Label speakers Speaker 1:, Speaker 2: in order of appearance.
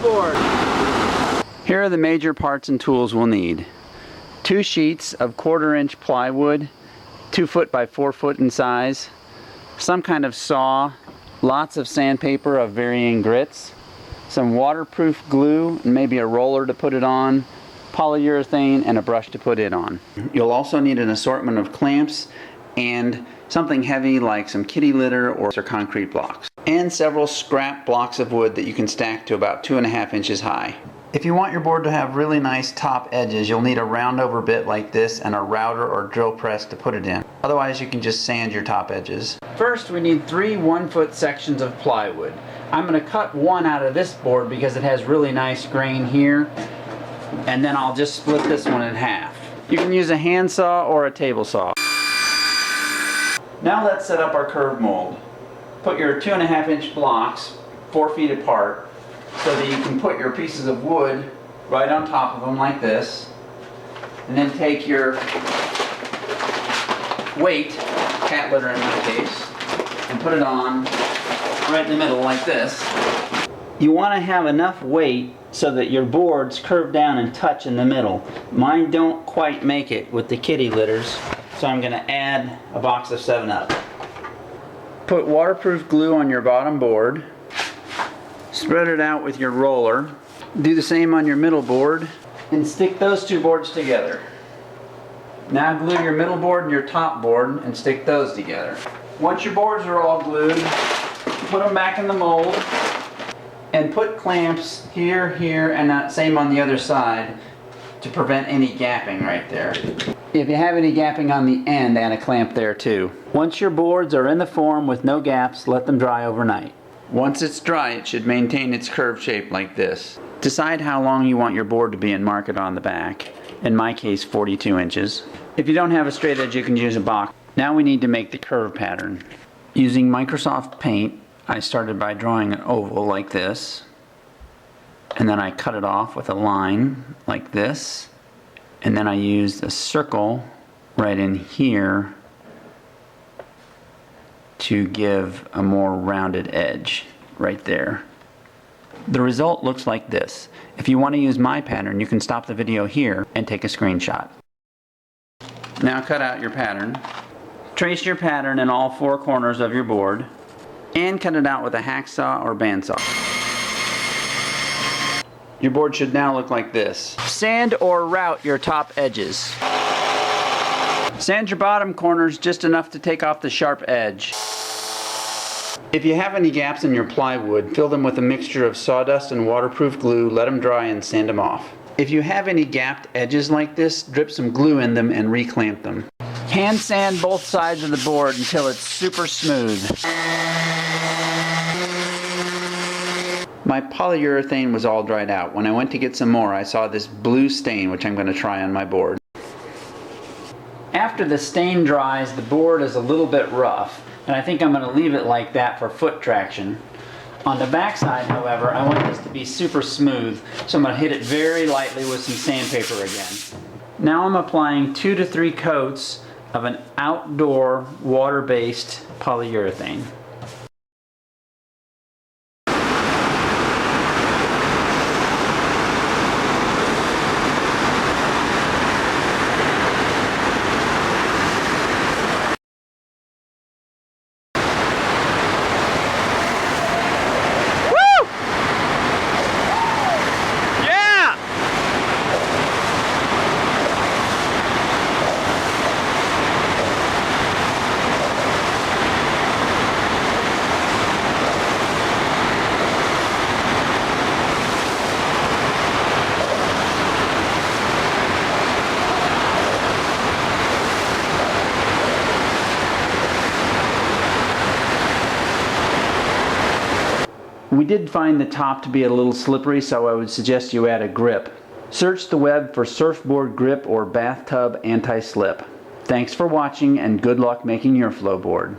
Speaker 1: Flowboard.
Speaker 2: Here are the major parts and tools we'll need. 2 sheets of 1/4 inch plywood, 2 foot by 4 foot in size, some kind of saw, lots of sandpaper of varying grits, some waterproof glue and maybe a roller to put it on, polyurethane, and a brush to put it on. You'll also need an assortment of clamps and something heavy like some kitty litter or concrete blocks, and several scrap blocks of wood that you can stack to about 2.5 inches high. If you want your board to have really nice top edges, you'll need a round over bit like this and a router or drill press to put it in. Otherwise you can just sand your top edges. First we need 3 1-foot sections of plywood. I'm going to cut one out of this board because it has really nice grain here, and then I'll just split this one in half. You can use a handsaw or a table saw. Now let's set up our curve mold. Put your 2.5 inch blocks 4 feet apart so that you can put your pieces of wood right on top of them like this, and then take your weight, cat litter in my case, and put it on right in the middle like this. You want to have enough weight so that your boards curve down and touch in the middle. Mine don't quite make it with the kitty litters, so I'm going to add a box of 7-Up. Put waterproof glue on your bottom board. Spread it out with your roller. Do the same on your middle board and stick those 2 boards together. Now glue your middle board and your top board and stick those together. Once your boards are all glued, put them back in the mold and put clamps here, here, and that same on the other side to prevent any gapping right there. If you have any gapping on the end, add a clamp there too. Once your boards are in the form with no gaps, let them dry overnight. Once it's dry, it should maintain its curved shape like this. Decide how long you want your board to be and mark it on the back. In my case, 42 inches. If you don't have a straight edge, you can use a box. Now we need to make the curve pattern. Using Microsoft Paint, I started by drawing an oval like this, and then I cut it off with a line like this, and then I used a circle right in here to give a more rounded edge right there. The result looks like this. If you want to use my pattern, you can stop the video here and take a screenshot. Now cut out your pattern. Trace your pattern in all 4 corners of your board and cut it out with a hacksaw or bandsaw. Your board should now look like this. Sand or route your top edges. Sand your bottom corners just enough to take off the sharp edge. If you have any gaps in your plywood, fill them with a mixture of sawdust and waterproof glue, let them dry and sand them off. If you have any gapped edges like this, drip some glue in them and reclamp them. Hand sand both sides of the board until it's super smooth. My polyurethane was all dried out. When I went to get some more, I saw this blue stain, which I'm going to try on my board. After the stain dries, the board is a little bit rough, and I think I'm going to leave it like that for foot traction. On the back side, however, I want this to be super smooth, so I'm going to hit it very lightly with some sandpaper again. Now I'm applying 2 to 3 coats of an outdoor water-based polyurethane. We did find the top to be a little slippery, so I would suggest you add a grip. Search the web for surfboard grip or bathtub anti-slip. Thanks for watching and good luck making your flowboard.